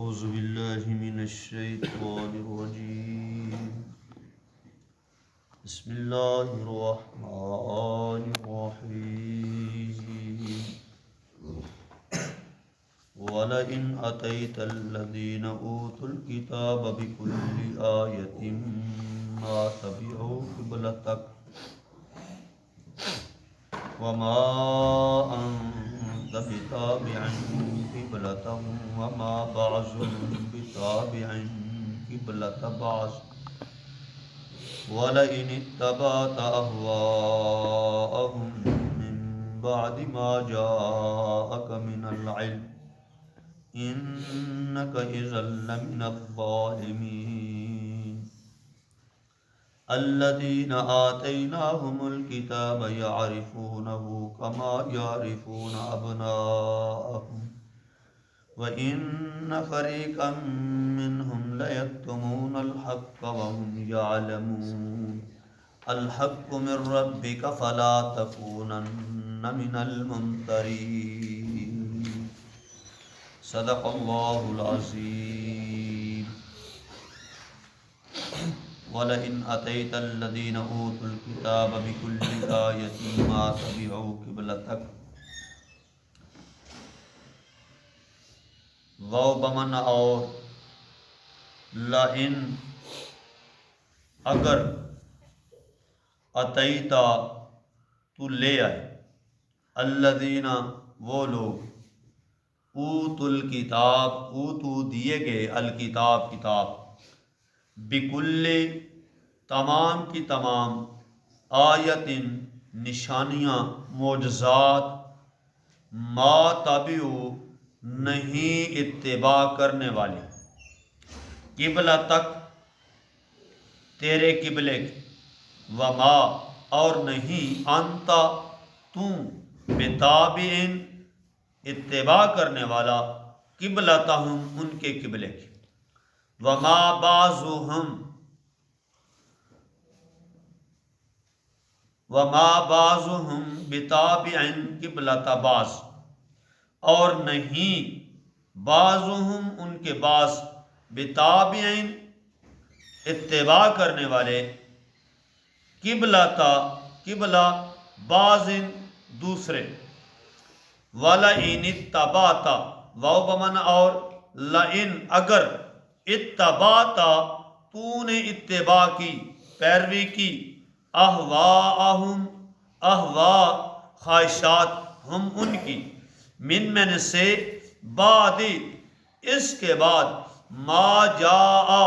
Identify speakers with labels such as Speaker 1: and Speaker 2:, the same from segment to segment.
Speaker 1: أعوذ بالله من الشيطان الرجيم بسم الله الرحمن الرحيم ولئن أتيت الذين أوتوا الكتاب بكل آية ما تبعوا قبلتك وما أنت بتابع قبلتهم وما بعضهم بتابع قبلة بعض ولئن اتبعت أهواءهم من بعد ما جاءك من العلم إنك إذا لمن الظالمين الذين آتيناهم الكتاب يعرفونه كما يعرفون أبناءهم وإن فريقا منهم ليكتمون الحق وهم يعلمون الحق من ربك فلا تكونن من الممترين صدق الله العظيم وَلَئِنْ أَتَيْتَ الَّذِينَ أُوتُوا الْكِتَابَ بِكُلِّ آيَةٍ مَا تَبِعُوا قِبْلَتَكَ واو بمن اور لَئِن اگر اتیتا تو لے آئے الذین وہ لوگ اوتوا الکتاب اوتو دیے گئے الکتاب کتاب بکل تمام کی تمام آیت نشانیاں معجزات ما تابعو نہیں اتباع کرنے والے قبلہ تک تیرے قبلے کی وما اور نہیں انتا تو بتابعین اتباع کرنے والا قبلتہم ان کے قبلے کی وما بعضهم بتابع قبلۃ بعض اور نہیں بعضهم ان کے بعض بتابع اتباع کرنے والے قبلہ بعض دوسرے ولئن اتبعت واو بمن اور لئن اگر اتبعتا تو نے اتباع کی پیروی کی اہواءہم اہواء خواہشات ہم ان کی من سے بعد اس کے بعد ما جاء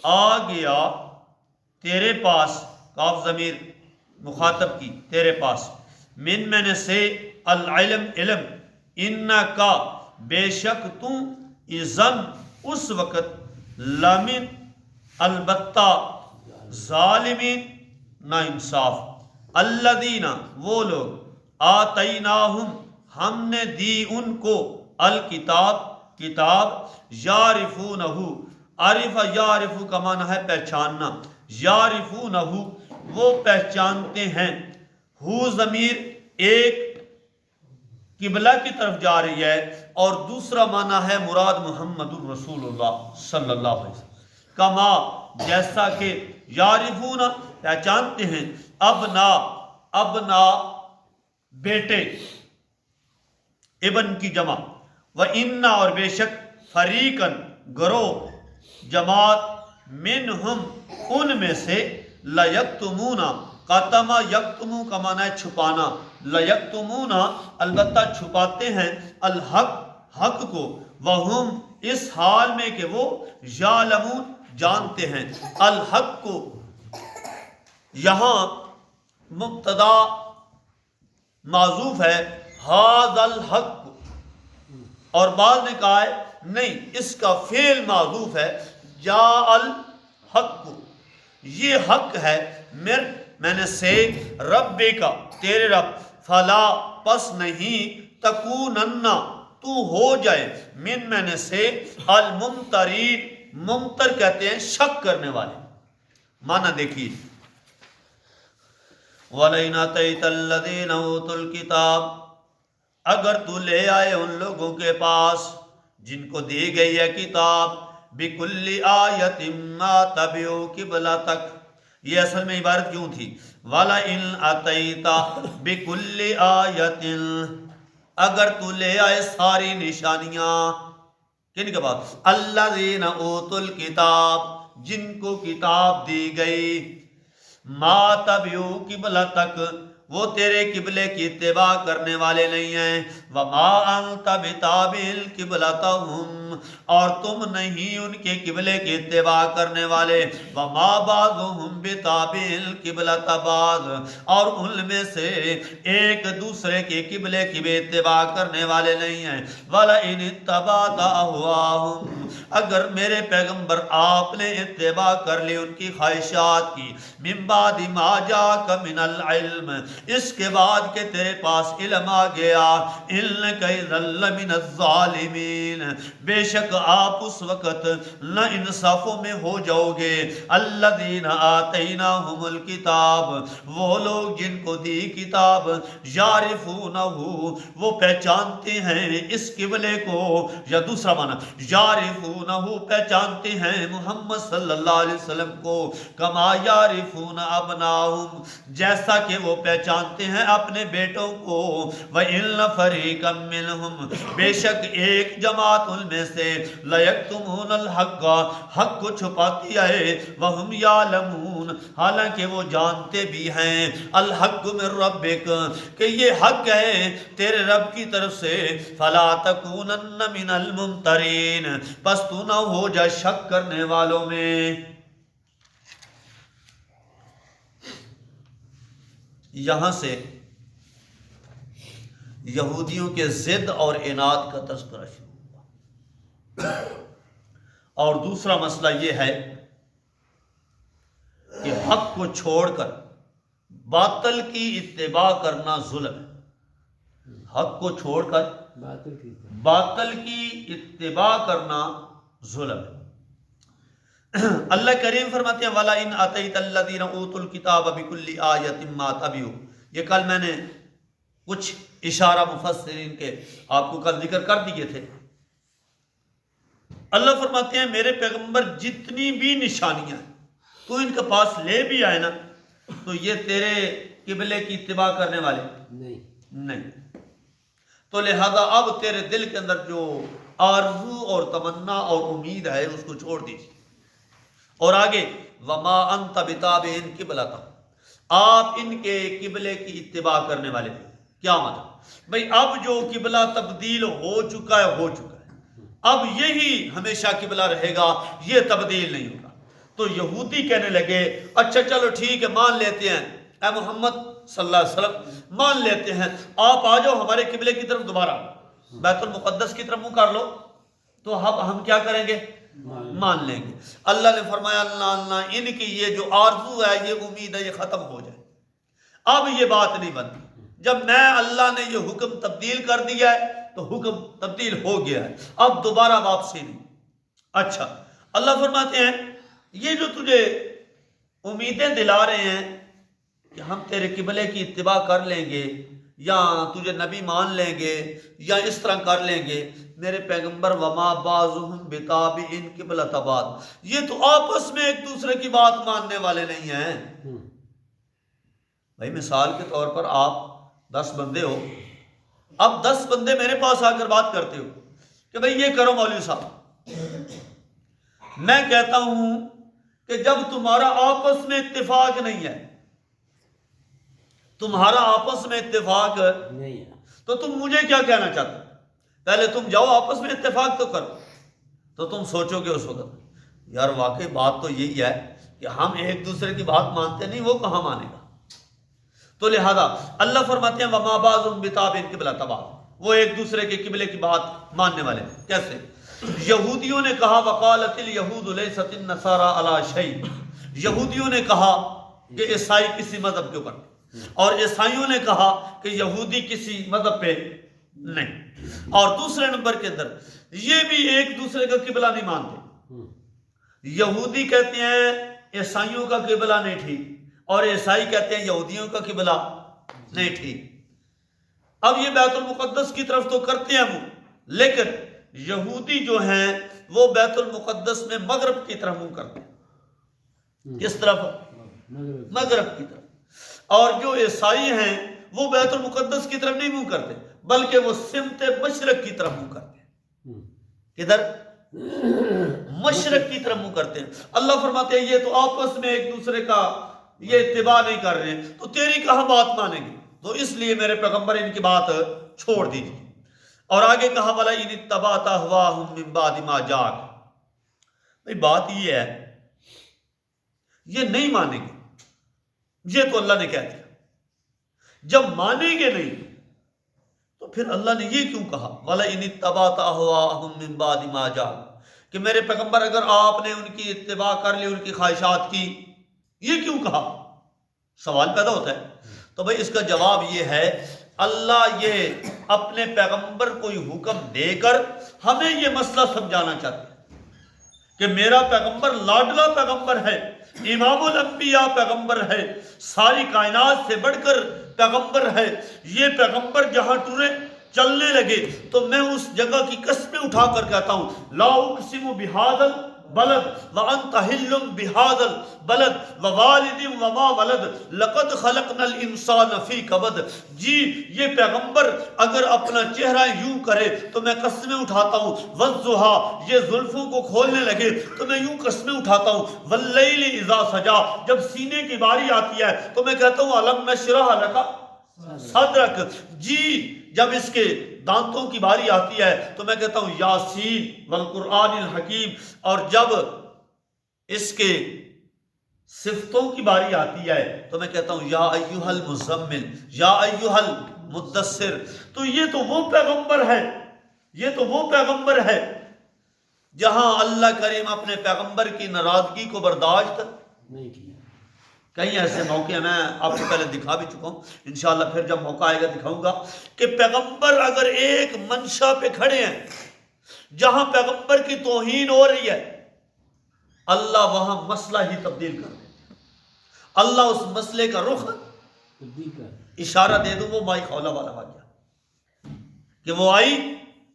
Speaker 1: آ گیا تیرے پاس کاف ضمیر مخاطب کی تیرے پاس من سے العلم علم انکا بے شک تو اذن اس وقت لمن البتہ ظالمین نا انصاف الذین وہ لوگ آتیناہم ہم نے دی ان کو الکتاب کتاب یعرفونہ عارف یعرف کا معنی ہے پہچاننا یعرفونہ وہ پہچانتے ہیں ہو ضمیر ایک قبلہ کی طرف جا رہی ہے اور دوسرا معنی ہے مراد محمد الرسول اللہ صلی اللہ علیہ وسلم کما جیسا کہ یعرفون پہچانتے ہیں ابنا بیٹے ابن کی جمع وَإِنَّ اور بے شک فریقاً گروہ جماعت منہم ان میں سے لَيَكْتُمُونَ قَتَمَ یکتمو کا معنی ہے چھپانا لیکتمون البتہ چھپاتے ہیں الحق حق کو وہم اس حال میں کہ وہ یعلمون جانتے ہیں الحق کو یہاں مبتدا معذوف ہے ھذا الحق اور بعض نے کہا ہے نہیں اس کا فعل معذوف ہے جاء الحق یہ حق ہے میں نے سے رب کا تیرے رب فلا پس نہیں تکونن تو ہو جائے میں نے سے الممترین ممتر کہتے ہیں شک کرنے والے معنی دیکھیے وَلَئِنْ أَتَيْتَ الَّذِينَ أُوتُوا الْكِتَابَ اگر تو لے آئے ان لوگوں کے پاس جن کو دی گئی ہے کتاب، بِكُلِّ آیَةٍ مَا تَبِعُوا قِبْلَتَكَ، یہ اصل میں عبارت کیوں تھی؟ وَلَئِنْ أَتَيْتَ بِكُلِّ آیَةٍ، اگر تو لے آئے ساری نشانیاں، کن کے بعد؟ الذین اوتوا الکتاب، جن کو کتاب دی گئی، ما تبعوا قبلتک، وہ تیرے قبلے کی اتباع کرنے والے نہیں ہیں، وما انت بتابع قبلتہم، اور تم نہیں ان کے قبلے کی اتباع کرنے والے، وما بعضهم بتابع قبلۃ بعض، اور ان میں سے ایک دوسرے کے قبلے کی بھی اتباع کرنے والے نہیں ہیں، وَلَئِنِ اتَّبَعْتَ أَهْوَاءَهُمْ، اگر میرے پیغمبر آپ نے اتباع کر لی ان کی خواہشات کی، من بعد ما جاءک من العلم، اس کے بعد کہ تیرے پاس علم آ گیا، انک اذا لمن الظالمین، بے شک آپ اس وقت نہ انصافوں میں ہو جاؤ گے، الذین آتیناہم الکتاب، وہ لوگ جن کو دی کتاب، یعرفونہ، وہ پہچانتے ہیں اس قبلے کو، یا دوسرا معنی یعرفونہ، پہچانتے ہیں محمد صلی اللہ علیہ وسلم کو، کما یعرفون ابناہم، جیسا کہ وہ پہچانتے ہیں اپنے بیٹوں کو، وَإِنَّ فَرِيقًا مِّنْهُمْ، بے شک ایک جماعت ان میں سے، لَيَكْتُمُونَ الْحَقَّ، حق کو چھپاتی ہے، وَهُمْ يَعْلَمُونَ، حالانکہ وہ جانتے بھی ہیں، الْحَقُّ مِن رَبِّكَ، کہ یہ حق ہے تیرے رب کی طرف سے، فَلَا تَكُونَنَّ مِنَ الْمُمْتَرِينَ، پس تو نہ ہو جا شک کرنے والوں میں۔ یہاں سے یہودیوں کے ضد اور عناد کا تذکرہ شروع ہوا، اور دوسرا مسئلہ یہ ہے کہ حق کو چھوڑ کر باطل کی اتباع کرنا ظلم ہے، حق کو چھوڑ کر باطل کی اتباع کرنا ظلم ہے۔ اللہ کریم فرماتے ہیں وَلَئِنْ أَتَيْتَ الَّذِينَ أُوتُوا الْكِتَابَ بِكُلِّ آیَةٍ مَا تَبِعُوا، یہ کل میں نے کچھ اشارہ مفسرین کے آپ کو کل ذکر کر دیے تھے۔ اللہ فرماتے ہیں میرے پیغمبر جتنی بھی نشانیاں ہیں تو ان کے پاس لے بھی آئے نا، تو یہ تیرے قبلے کی اتباع کرنے والے نہیں، تو لہذا اب تیرے دل کے اندر جو آرزو اور تمنا اور امید ہے اس کو چھوڑ دیجیے۔ اور آگے وما انت بتابع قبلتہم، آپ ان کے قبلے کی اتباع کرنے والے تھے۔ کیا مطلب؟ بھئی اب جو قبلہ تبدیل ہو چکا ہے، اب یہی ہمیشہ قبلہ رہے گا، یہ تبدیل نہیں ہوگا۔ تو یہودی کہنے لگے اچھا چلو ٹھیک ہے، مان لیتے ہیں، اے محمد صلی اللہ علیہ وسلم مان لیتے ہیں، آپ آ جاؤ ہمارے قبلے کی طرف، دوبارہ بیت المقدس کی طرف منہ کر لو، تو ہم کیا کریں گے؟ مان لیں گے۔ اللہ نے فرمایا اللہ، ان کی یہ جو آرزو ہے، یہ امید ہے، یہ ختم ہو جائے، اب یہ بات نہیں بنتی۔ جب میں اللہ نے یہ حکم تبدیل کر دیا ہے تو حکم تبدیل ہو گیا ہے، اب دوبارہ واپسی نہیں۔ اچھا، اللہ فرماتے ہیں یہ جو تجھے امیدیں دلا رہے ہیں کہ ہم تیرے قبلے کی اتباع کر لیں گے، یا تجھے نبی مان لیں گے، یا اس طرح کر لیں گے، میرے پیغمبر وما بعضهم بتابع قبلۃ بعض، یہ تو آپس میں ایک دوسرے کی بات ماننے والے نہیں ہیں۔ بھائی مثال کے طور پر آپ 10 بندے ہو، اب 10 بندے میرے پاس آ کر بات کرتے ہو کہ بھائی یہ کرو مولوی صاحب، میں کہتا ہوں کہ جب تمہارا آپس میں اتفاق نہیں ہے، تمہارا آپس میں اتفاق نہیں ہے، تو تم مجھے کیا کہنا چاہتے؟ پہلے تم جاؤ آپس میں اتفاق تو کرو، تو تم سوچو گے اس وقت یار واقعی بات تو یہی ہے کہ ہم ایک دوسرے کی بات مانتے نہیں، وہ کہاں مانے گا؟ تو لہذا اللہ فرماتے ہیں وما بعضهم بتابع قبلۃ بعض، وہ ایک دوسرے کے قبلے کی بات ماننے والے ہیں۔ کیسے؟ یہودیوں نے کہا وقالت الیہود لیست النصارى علی شیء، یہودیوں نے کہا کہ عیسائی کسی مذہب کے اوپر، اور عیسائیوں نے کہا کہ یہودی کسی مذہب پہ نہیں۔ اور دوسرے نمبر کے اندر یہ بھی ایک دوسرے کا قبلہ نہیں مانتے، یہودی کہتے ہیں عیسائیوں کا قبلہ نہیں ٹھیک، اور عیسائی کہتے ہیں یہودیوں کا قبلہ نہیں ٹھیک۔ اب یہ بیت المقدس کی طرف تو کرتے ہیں وہ، لیکن یہودی جو ہیں وہ بیت المقدس میں مغرب کی طرف منہ کرتے ہیں. کس طرف؟ مغرب کی طرف. اور جو عیسائی ہیں وہ بیت المقدس کی طرف نہیں منہ کرتے بلکہ وہ سمت مشرق کی طرف منہ کرتے ہیں. کدھر؟ مشرق کی طرف منہ کرتے ہیں. اللہ فرماتے ہیں یہ تو آپس میں ایک دوسرے کا یہ اتباع نہیں کر رہے ہیں تو تیری کہاں بات مانیں گے؟ تو اس لیے میرے پیغمبر ان کی بات چھوڑ دیجیے. اور آگے کہا وَلَا إِنِ اتَّبَعْتَ أَهْوَاءَهُم مِّن بَعْدِ مَا جَاءَكَ. بھئی بات یہ ہے یہ نہیں مانیں گے. یہ تو اللہ نے کہہ دیا. جب مانیں گے نہیں تو پھر اللہ نے یہ کیوں کہا وَلَا إِنِ اتَّبَعْتَ أَهْوَاءَهُم مِّن بَعْدِ مَا جَاءَكَ کہ میرے پیغمبر اگر آپ نے ان کی اتباع کر لی ان کی خواہشات کی یہ کیوں کہا؟ سوال پیدا ہوتا ہے. تو بھئی اس کا جواب یہ ہے اللہ یہ اپنے پیغمبر کو حکم دے کر ہمیں یہ مسئلہ سمجھانا چاہتے ہیں کہ میرا پیغمبر لاڈلا پیغمبر ہے, امام الانبیاء پیغمبر ہے, ساری کائنات سے بڑھ کر پیغمبر ہے. یہ پیغمبر جہاں ٹرے چلنے لگے تو میں اس جگہ کی قسمیں اٹھا کر کہتا ہوں لا اقسم بہذا البلد وانت حل بہذا البلد ووالد وما ولد لقد خلقنا الانسان فی کبد. جی یہ پیغمبر اگر اپنا چہرہ یوں کرے تو میں قسمیں اٹھاتا ہوں والضحیٰ یہ زلفوں کو کھولنے لگے تو میں یوں قسمیں اٹھاتا ہوں واللیل اذا سجا جب سینے کی باری آتی ہے تو میں کہتا ہوں الم نشرح لک صدرک. جی جب اس کے دانتوں کی باری آتی ہے تو میں کہتا ہوں یاسین والقرآن الحکیم. اور جب اس کے صفتوں کی باری آتی ہے تو میں کہتا ہوں یا ایھا المزمل یا ایھا المدثر. تو یہ تو وہ پیغمبر ہے, یہ تو وہ پیغمبر ہے جہاں اللہ کریم اپنے پیغمبر کی ناراضگی کو برداشت نہیں کیا. کئی ایسے موقع میں آپ کو پہلے دکھا بھی چکا ہوں, انشاءاللہ پھر جب موقع آئے گا دکھاؤں گا کہ پیغمبر اگر ایک منشا پہ کھڑے ہیں جہاں پیغمبر کی توہین ہو رہی ہے اللہ وہاں مسئلہ ہی تبدیل کر دے. اللہ اس مسئلے کا رخ اشارہ دے دوں. وہ مائی خولہ والا واقعہ کہ وہ آئی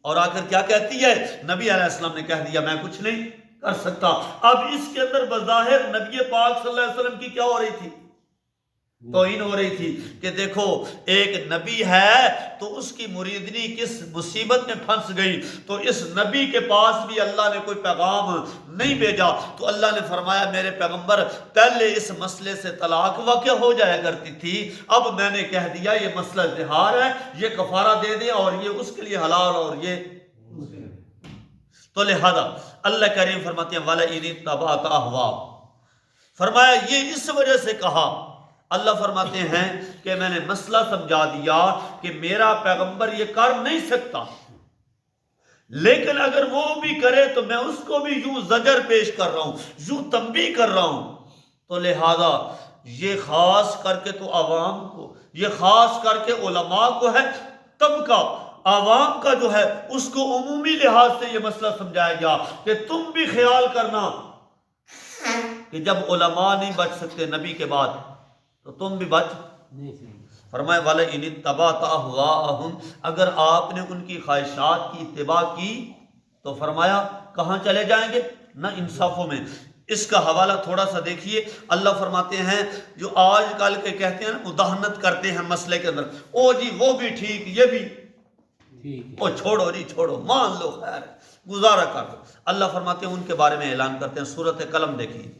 Speaker 1: اور آ کر کیا کہتی ہے نبی علیہ السلام نے کہہ دیا میں کچھ نہیں کر سکتا. اب اس کے اندر بظاہر نبی پاک صلی اللہ علیہ وسلم کی کیا ہو رہی تھی؟ توہین ہو رہی تھی کہ دیکھو ایک نبی ہے تو اس کی مریدنی کس مصیبت میں پھنس گئی, تو اس نبی کے پاس بھی اللہ نے کوئی پیغام نہیں بھیجا. تو اللہ نے فرمایا میرے پیغمبر پہلے اس مسئلے سے طلاق واقع ہو جایا کرتی تھی, اب میں نے کہہ دیا یہ مسئلہ زہار ہے, یہ کفارہ دے دے اور یہ اس کے لیے حلال اور یہ. تو لہذا اللہ کریم فرماتے ہیں وَلَئِنِ اتَّبَعْتَ أَهْوَاءَهُمْ, فرمایا یہ اس وجہ سے کہا. اللہ فرماتے ہیں کہ میں نے مسئلہ سمجھا دیا کہ میرا پیغمبر یہ کر نہیں سکتا, لیکن اگر وہ بھی کرے تو میں اس کو بھی یوں زجر پیش کر رہا ہوں, یوں تنبیہ کر رہا ہوں. تو لہذا یہ خاص کر کے تو عوام کو, یہ خاص کر کے علماء کو ہے, طبقہ عوام کا جو ہے اس کو عمومی لحاظ سے یہ مسئلہ سمجھایا گیا کہ تم بھی خیال کرنا کہ جب علماء نہیں بچ سکتے نبی کے بعد تو تم بھی بچ نہیں سکتے. فرمایا وَلَئِنِ اتَّبَعْتَ أَهْوَاءَهُمْ, اگر آپ نے ان کی خواہشات کی اتباع کی تو فرمایا کہاں چلے جائیں گے؟ نہ انصافوں میں. اس کا حوالہ تھوڑا سا دیکھیے. اللہ فرماتے ہیں جو آج کل کے کہتے ہیں مداہنت کرتے ہیں مسئلے کے اندر, او جی وہ بھی ٹھیک یہ بھی او چھوڑو جی چھوڑو مان لو خیر گزارا کر دو. اللہ فرماتے ہیں ان کے بارے میں اعلان کرتے ہیں. سورۃ قلم دیکھیے,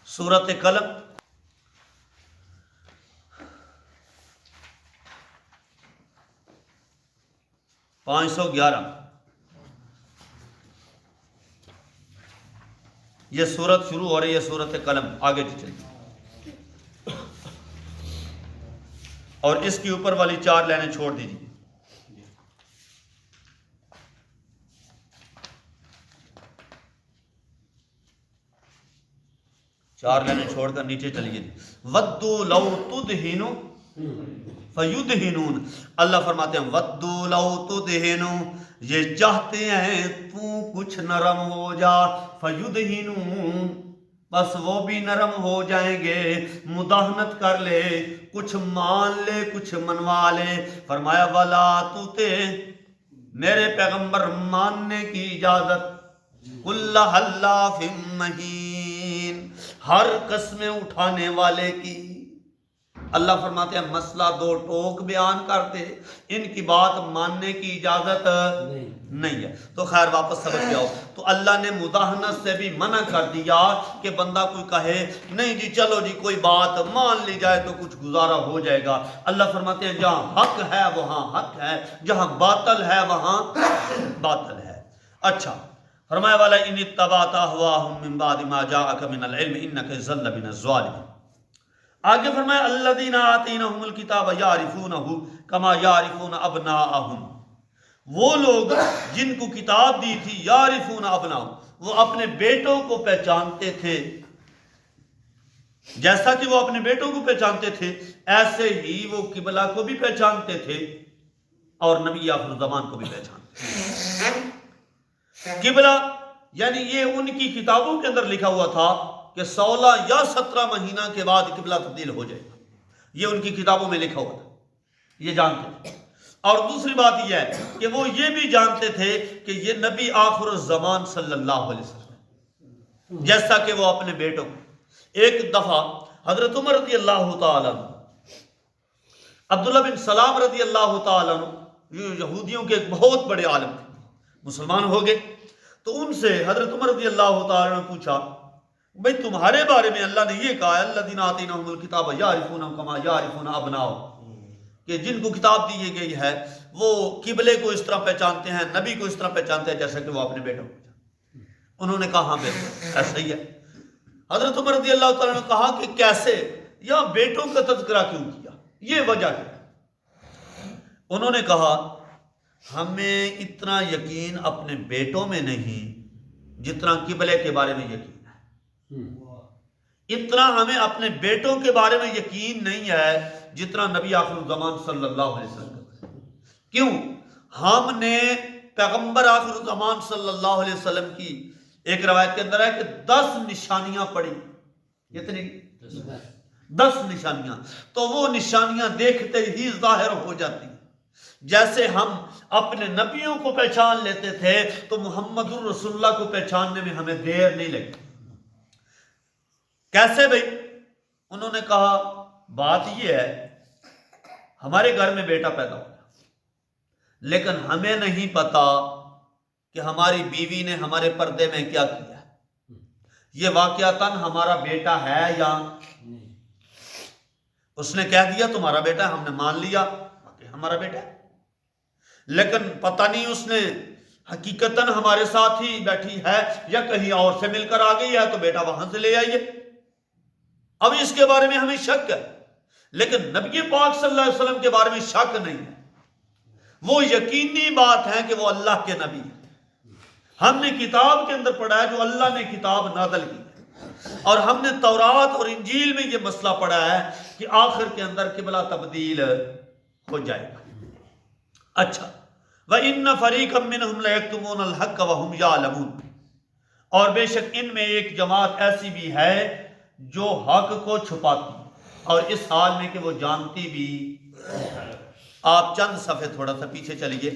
Speaker 1: سورۃ قلم پانچ 511. یہ سورت شروع ہو رہی ہے سورۃ قلم, آگے چلیے اور اس کے اوپر والی 4 لائنیں چھوڑ دیجیے. چار لائنیں چھوڑ کر نیچے چلیے. وَدُّوا لَوْ تُدْهِنُوا فَيُدْهِنُونَ. اللہ فرماتے ہیں وَدُّوا لَوْ تُدْهِنُوا, یہ چاہتے ہیں تو کچھ نرم ہو جا, فَيُدْهِنُونَ, بس وہ بھی نرم ہو جائیں گے, مداہنت کر لے, کچھ مان لے کچھ منوا لے. فرمایا وَلَا تُطِعْ میرے پیغمبر ماننے کی اجازت، کل حلاف مہین، ہر قسمیں اٹھانے والے کی۔ اللہ فرماتے ہیں مسئلہ دو ٹوک بیان کرتے، ان کی بات ماننے کی اجازت نہیں ہے۔ تو خیر واپس سبق پہ آؤ۔ تو اللہ نے مداہنت سے بھی منع کر دیا کہ بندہ کوئی کہے نہیں جی چلو جی کوئی بات مان لی جائے تو کچھ گزارا ہو جائے گا۔ اللہ فرماتے ہیں جہاں حق ہے وہاں حق ہے، جہاں باطل ہے وہاں باطل ہے۔ اچھا فرمایا والا ان اتبعت اهواهم من بعد ما جاءك من العلم انك اذا لمن الظالمين۔ آگے فرمایا الذین آتیناہم الکتاب یعرفونہ کما یعرفون ابناءہم، وہ لوگ جن کو کتاب دی تھی یعرفون ابناءہم، وہ اپنے بیٹوں کو پہچانتے تھے جیسا کہ وہ اپنے بیٹوں کو پہچانتے تھے، ایسے ہی وہ قبلہ کو بھی پہچانتے تھے اور نبی آخر الزمان کو بھی پہچانتے تھے۔ قبلہ یعنی یہ ان کی کتابوں کے اندر لکھا ہوا تھا کہ 16 یا 17 مہینہ کے بعد قبلہ تبدیل ہو جائے گا، یہ ان کی کتابوں میں لکھا ہوا تھا، یہ جانتے تھے۔ اور دوسری بات یہ ہے کہ وہ یہ بھی جانتے تھے کہ یہ نبی آخر الزمان صلی اللہ علیہ وسلم، جیسا کہ وہ اپنے بیٹوں کو۔ ایک دفعہ حضرت عمر رضی اللہ تعالیٰ عنہ، عبداللہ بن سلام رضی اللہ تعالیٰ عنہ، یہ یہودیوں کے ایک بہت بڑے عالم تھے، مسلمان ہو گئے، تو ان سے حضرت عمر رضی اللہ تعالیٰ عنہ نے پوچھا بھئی تمہارے بارے میں اللہ نے یہ کہا ہے الذین آتیناہم الکتاب یعرفونہ کما یعرفون ابناءہم، کہ جن کو کتاب دی گئی ہے وہ قبلے کو اس طرح پہچانتے ہیں، نبی کو اس طرح پہچانتے ہیں جیسا کہ وہ اپنے بیٹوں کو پہچانتے ہیں۔ انہوں نے کہا ہاں بالکل ایسا ہی ہے۔ حضرت عمر رضی اللہ تعالیٰ نے کہا کہ کیسے، یا بیٹوں کا تذکرہ کیوں کیا، یہ وجہ ہے؟ انہوں نے کہا ہمیں اتنا یقین اپنے بیٹوں میں نہیں جتنا قبلے کے بارے میں یقین ہے، اتنا ہمیں اپنے بیٹوں کے بارے میں یقین نہیں ہے جتنا نبی آخر الزمان صلی اللہ علیہ وسلم۔ کیوں؟ ہم نے پیغمبر آخر الزمان صلی اللہ علیہ وسلم کی ایک روایت کے اندر ہے کہ 10 نشانیاں پڑھی، کتنی؟ 10 نشانیاں، تو وہ نشانیاں دیکھتے ہی ظاہر ہو جاتی ہیں۔ جیسے ہم اپنے نبیوں کو پہچان لیتے تھے تو محمد الرسول اللہ کو پہچاننے میں ہمیں دیر نہیں لگی۔ کیسے بھئی؟ انہوں نے کہا بات یہ ہے ہمارے گھر میں بیٹا پیدا ہوا لیکن ہمیں نہیں پتا کہ ہماری بیوی نے ہمارے پردے میں کیا کیا، یہ واقعتاً ہمارا بیٹا ہے یا نہیں۔ اس نے کہہ دیا تمہارا بیٹا ہے، ہم نے مان لیا کہ ہمارا بیٹا ہے، لیکن پتہ نہیں اس نے حقیقتاً ہمارے ساتھ ہی بیٹھی ہے یا کہیں اور سے مل کر آ گئی ہے، تو بیٹا وہاں سے لے آئیے۔ اب اس کے بارے میں ہمیں شک ہے، لیکن نبی پاک صلی اللہ علیہ وسلم کے بارے میں شک نہیں ہے، وہ یقینی بات ہے کہ وہ اللہ کے نبی ہیں۔ ہم نے کتاب کے اندر پڑھا ہے جو اللہ نے کتاب نازل کی، اور ہم نے تورات اور انجیل میں یہ مسئلہ پڑھا ہے کہ آخر کے اندر قبلہ تبدیل ہو جائے گا۔ اچھا وَإِنَّ فَرِيقًا مِّنْهُمْ لَيَكْتُمُونَ الْحَقَّ وَهُمْ يَعْلَمُونَ، اور بے شک ان میں ایک جماعت ایسی بھی ہے جو حق کو چھپاتی اور اس حال میں کہ وہ جانتی بھی۔ آپ چند صفحے تھوڑا سا پیچھے چلیے،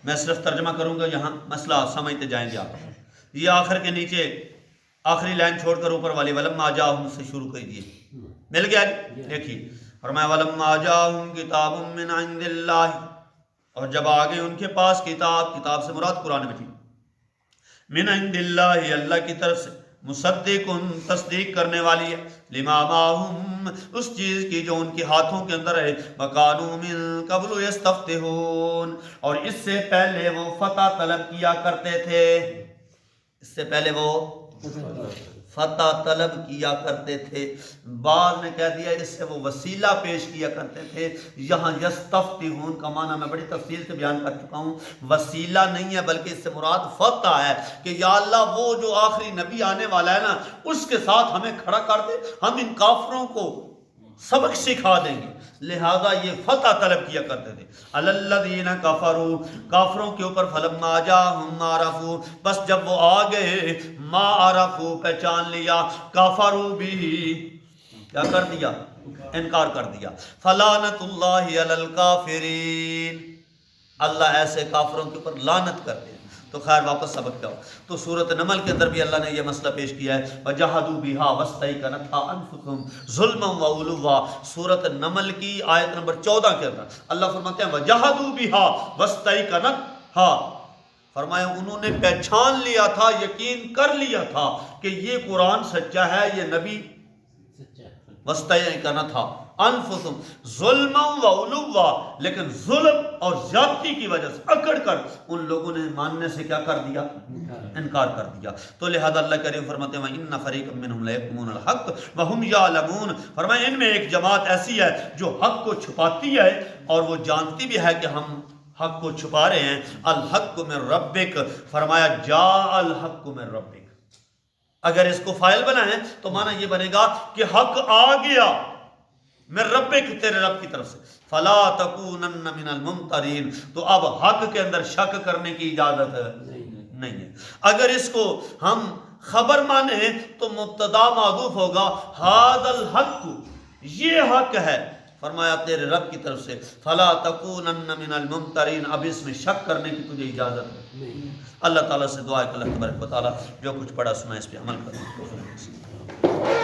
Speaker 1: میں صرف ترجمہ کروں گا، یہاں مسئلہ سمجھتے جائیں گے آپ۔ یہ آخر کے نیچے آخری لائن چھوڑ کر اوپر والی وَلَمَّا جَاءَهُمْ سے شروع کر دیے، مل گیا جی؟ دیکھیے فرمایا وَلَمَّا جَاءَهُمْ كِتَابٌ مِّنْ عِندِ اللَّهِ، اور جب آگے ان کے پاس کتاب سے مراد قرآن مجید، من عند اللہ اللہ کی طرف سے، مصدق تصدیق کرنے والی ہے، لما معہم اس چیز کی جو ان کے ہاتھوں کے اندر ہے، وَكَانُوا مِن قَبْلُ يَسْتَفْتِحُونَ، اور اس سے پہلے وہ فتح طلب کیا کرتے تھے، اس سے پہلے وہ فتح طلب کیا کرتے تھے۔ بعض نے کہہ دیا اس سے وہ وسیلہ پیش کیا کرتے تھے، یہاں یستفتحون کا معنی میں بڑی تفصیل سے بیان کر چکا ہوں، وسیلہ نہیں ہے بلکہ اس سے مراد فتح ہے کہ یا اللہ وہ جو آخری نبی آنے والا ہے نا اس کے ساتھ ہمیں کھڑا کر دے، ہم ان کافروں کو سبق سکھا دیں گے، لہذا یہ فتح طلب کیا کرتے تھے۔ الذین کفروا، کافروں کے اوپر، فلما جاءہم ما عرفوا، بس جب وہ آ گئے، ما عرفوا پہچان لیا، کفروا بھی کیا کر دیا؟ انکار کر دیا. فلعنت اللہ علی الکافرین، اللہ ایسے کافروں کے اوپر لعنت کر دے. تو خیر واپس سبق کیا ہو. تو سورۃ نمل کے اندر بھی اللہ نے یہ مسئلہ پیش کیا ہے وجحدوا بها واستيقنتها انفسهم ظلما وعلوا. سورۃ نمل کی آیت نمبر 14 کے اندر اللہ فرماتے ہیں وجحدوا بها واستيقنتها، فرمایا انہوں نے پہچان لیا تھا، یقین کر لیا تھا کہ یہ قرآن سچا ہے، یہ نبی واستيقنتها انفسهم ظلما وعلوا، لیکن ظلم اور زیادتی کی وجہ سے اکڑ کر ان لوگوں نے ماننے سے کیا کر دیا؟ انکار کر دیا. تو لہذا اللہ کریم فرماتے ہیں وَإِنَّ فَرِيقًا مِّنْهُمْ لَيَكْتُمُونَ الْحَقَّ وَهُمْ يَعْلَمُونَ، فرمایا ان میں ایک جماعت ایسی ہے جو حق کو چھپاتی ہے اور وہ جانتی بھی ہے کہ ہم حق کو چھپا رہے ہیں. الحق من ربک، فرمایا جاء الحق من ربک. اگر اس کو فائل بنائیں تو معنی یہ بنے گا کہ حق آ گیا من ربک، تیرے رب کی طرف سے. فلا تکونن من الممترین، تو اب حق کے اندر شک کرنے کی اجازت نہیں ہے. اگر اس کو ہم خبر مانیں تو مبتدا معذوف ہوگا ھذا الحق، یہ حق ہے، فرمایا تیرے رب کی طرف سے. فلا تکونن من الممترین، اب اس میں شک کرنے کی تجھے اجازت نہیں. اللہ تعالیٰ سے دعا ہے کہ اللہ تبارک و تعالیٰ جو کچھ پڑھا سنا اس پہ عمل کریں.